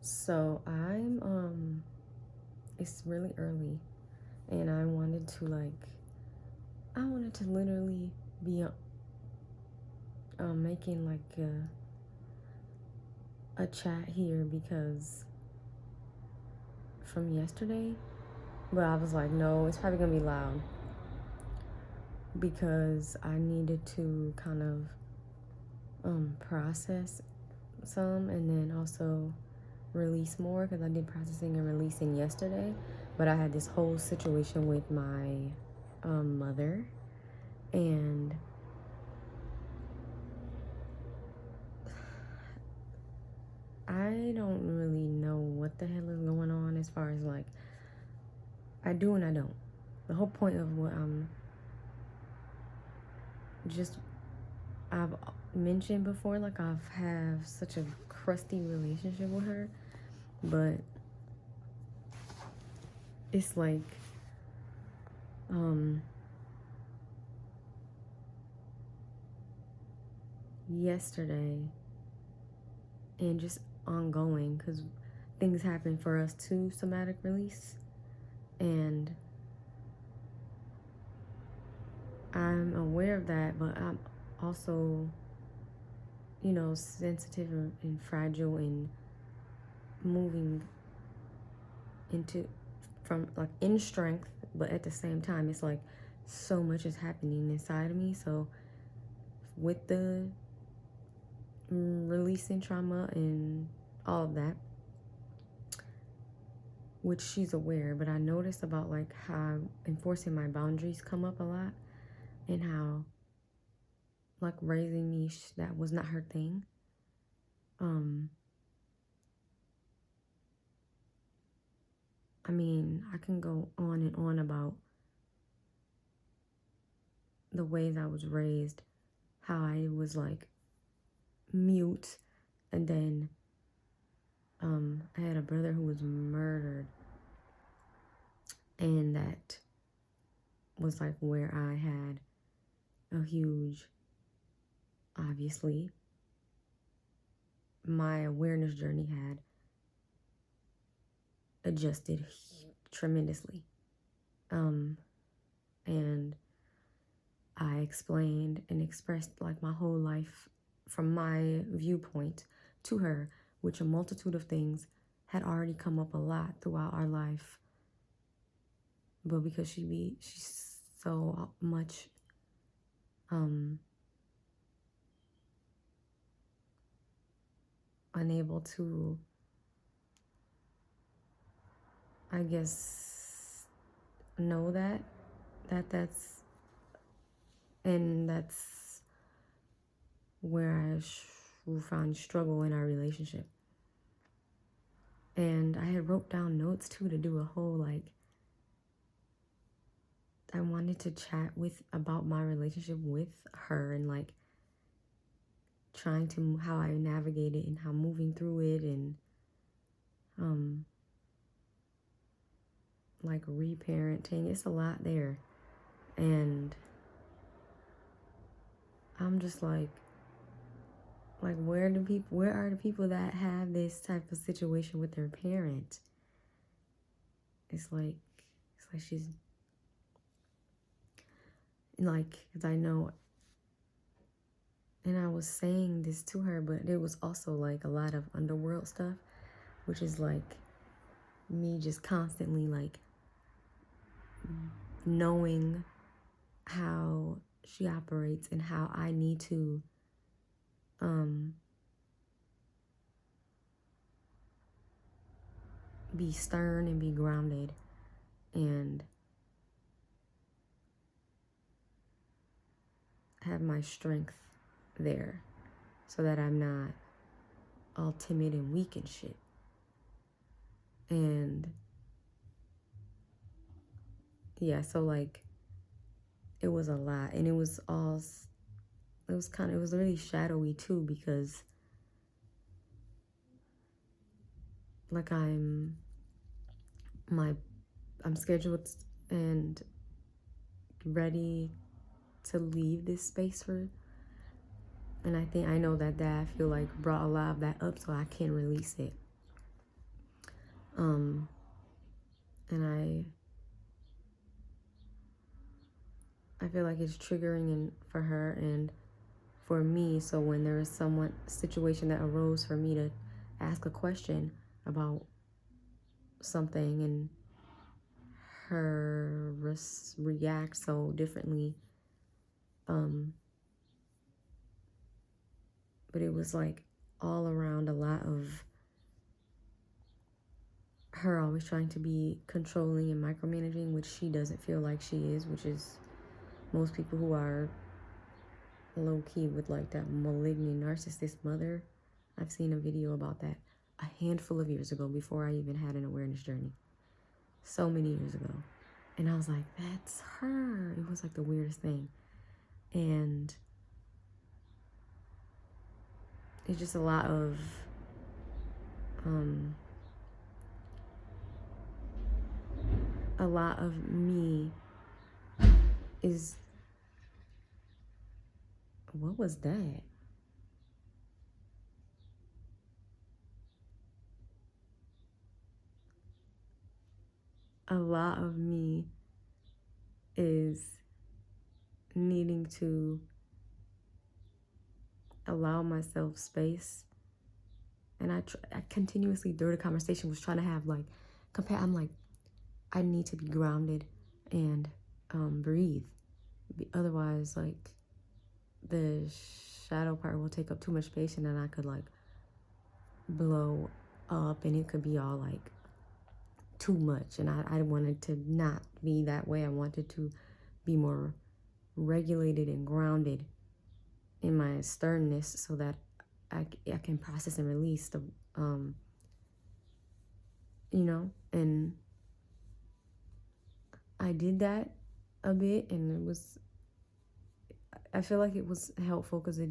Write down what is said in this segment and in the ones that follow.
So it's really early, and I wanted to literally be making like a chat here because from yesterday, but I was like, no, it's probably gonna be loud because I needed to kind of process some and then also release more because I did processing and releasing yesterday, but I had this whole situation with my mother, and I don't really know what the hell is going on as far as like I do and I don't. The whole point of what just I've mentioned before, like I've have such a crusty relationship with her, but it's like yesterday and just ongoing because things happen for us too, somatic release, and I'm aware of that, but I'm also, sensitive and fragile and moving into from like in strength, but at the same time, it's like so much is happening inside of me. So with the releasing trauma and all of that, which she's aware, but I noticed about like how enforcing my boundaries come up a lot and how like raising me that was not her thing. I mean, I can go on and on about the ways I was raised, how I was like mute, and then I had a brother who was murdered, and that was like where I had a huge, obviously, my awareness journey had adjusted tremendously. And I explained and expressed like my whole life from my viewpoint to her, which a multitude of things had already come up a lot throughout our life. But because she's so much unable to, I guess, know that's where I found struggle in our relationship. And I had wrote down notes too to do a whole like I wanted to chat with about my relationship with her and like trying to how I navigate it and how moving through it and like reparenting. It's a lot there. And I'm just like where are the people that have this type of situation with their parent? It's like she's like, because I know, and I was saying this to her, but it was also like a lot of underworld stuff, which is like me just constantly like knowing how she operates and how I need to be stern and be grounded and have my strength there so that I'm not all timid and weak and shit. And yeah, so like it was a lot, and it was really shadowy too, because like I'm scheduled and ready to leave this space for, and I know that I feel like brought a lot of that up, so I can't release it. And I feel like it's triggering for her and for me. So when there is situation that arose for me to ask a question about something and her react so differently, but it was like all around a lot of her always trying to be controlling and micromanaging, which she doesn't feel like she is, which is most people who are low-key with like that malignant narcissist mother. I've seen a video about that a handful of years ago before I even had an awareness journey. So many years ago. And I was like, that's her. It was like the weirdest thing. And it's just a lot of me is, what was that? A lot of me is needing to allow myself space. And I continuously through the conversation was trying to have like, I'm like, I need to be grounded and breathe. Otherwise, like, the shadow part will take up too much space and then I could like blow up and it could be all like too much. And I wanted to not be that way. I wanted to be more regulated and grounded in my sternness so that I can process and release the, and I did that a bit, and I feel like it was helpful because I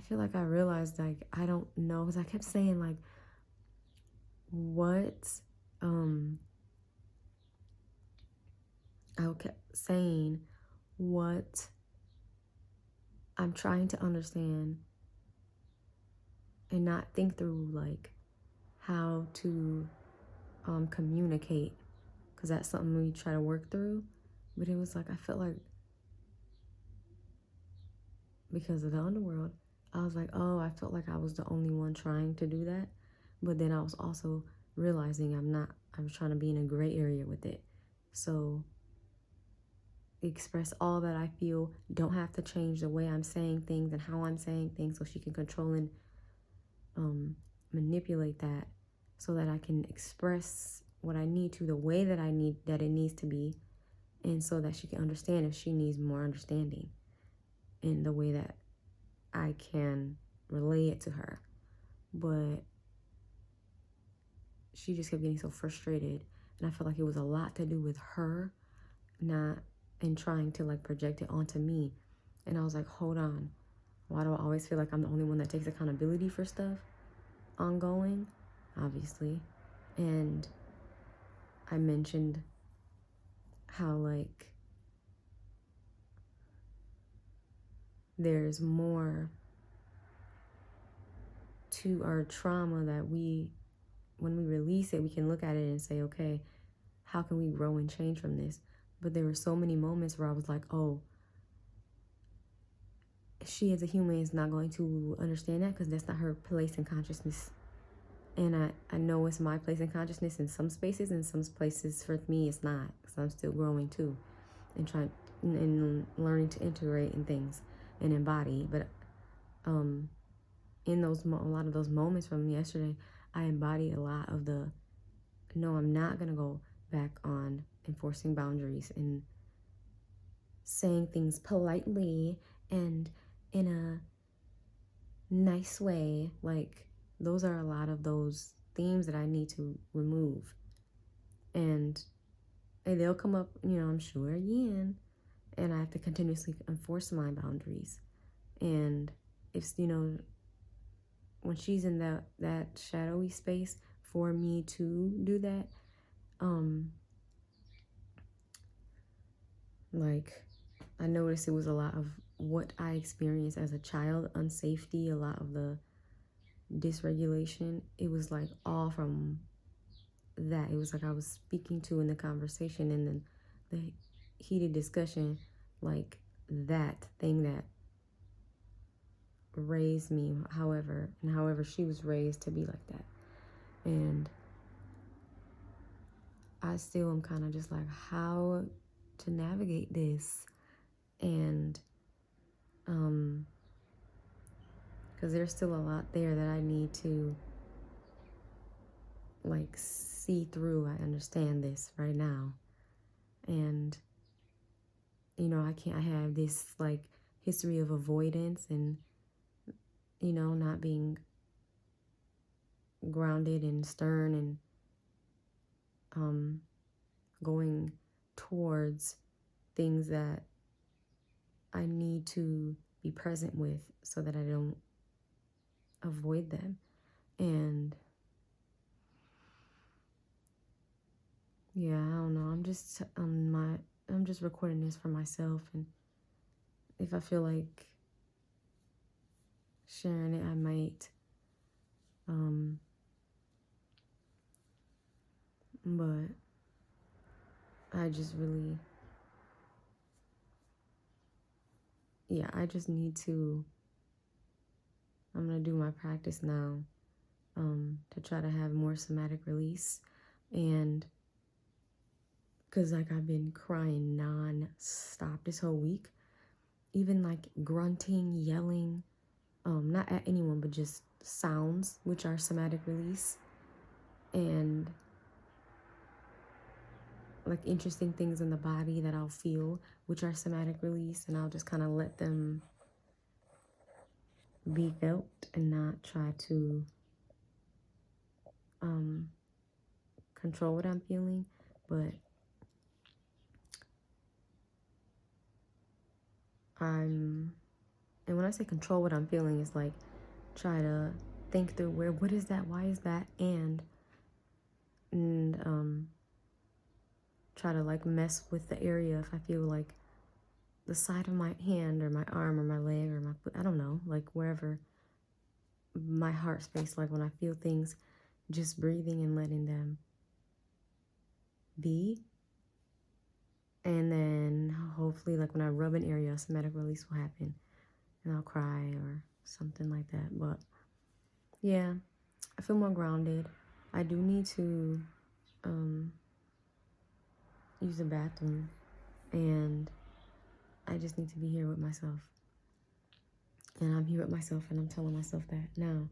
feel like I realized, like, I don't know, because I kept saying, like, I kept saying what I'm trying to understand and not think through, like, how to communicate, because that's something we try to work through. But it was like, I felt like because of the underworld, I was like, oh, I felt like I was the only one trying to do that. But then I was also realizing I was trying to be in a gray area with it. So express all that I feel, don't have to change the way I'm saying things and how I'm saying things so she can control and manipulate that so that I can express what I need to the way that that it needs to be, and so that she can understand if she needs more understanding in the way that I can relay it to her. But she just kept getting so frustrated, and I felt like it was a lot to do with her and trying to like project it onto me. And I was like, hold on, why do I always feel like I'm the only one that takes accountability for stuff ongoing? Obviously. And I mentioned how like there's more to our trauma that when we release it, we can look at it and say, okay, how can we grow and change from this? But there were so many moments where I was like, oh, she as a human is not going to understand that because that's not her place in consciousness. And I know it's my place in consciousness in some spaces, and some places for me it's not, because I'm still growing too and trying and learning to integrate in things and embody. But in a lot of those moments from yesterday, I embodied a lot of the, no, I'm not going to go back on enforcing boundaries and saying things politely and in a nice way. Like, those are a lot of those themes that I need to remove. And they'll come up, I'm sure again. And I have to continuously enforce my boundaries. And if, when she's in that shadowy space for me to do that, like, I noticed it was a lot of what I experienced as a child, unsafety, a lot of the dysregulation. It was like all from that. It was like I was speaking to in the conversation and then the heated discussion, like that thing that raised me, however she was raised to be like that. And I still am kind of just like how to navigate this. And because there's still a lot there that I need to like see through. I understand this right now. And I have this like history of avoidance and not being grounded and stern and going towards things that I need to be present with so that I don't avoid them. And yeah, I don't know. I'm just recording this for myself, and if I feel like sharing it, I might. But I just really, I just need to. I'm gonna do my practice now, to try to have more somatic release, and because like I've been crying non-stop this whole week, even like grunting, yelling, not at anyone, but just sounds, which are somatic release, and like interesting things in the body that I'll feel, which are somatic release, and I'll just kind of let them be felt and not try to control what I'm feeling. But and when I say control what I'm feeling, it's like try to think through what is that, why is that, and try to like mess with the area if I feel like the side of my hand or my arm or my leg or my foot, I don't know, like wherever my heart space, like when I feel things, just breathing and letting them be. And then hopefully like when I rub an area, a somatic release will happen and I'll cry or something like that. But yeah, I feel more grounded. I do need to use the bathroom, and I just need to be here with myself. And I'm here with myself, and I'm telling myself that now.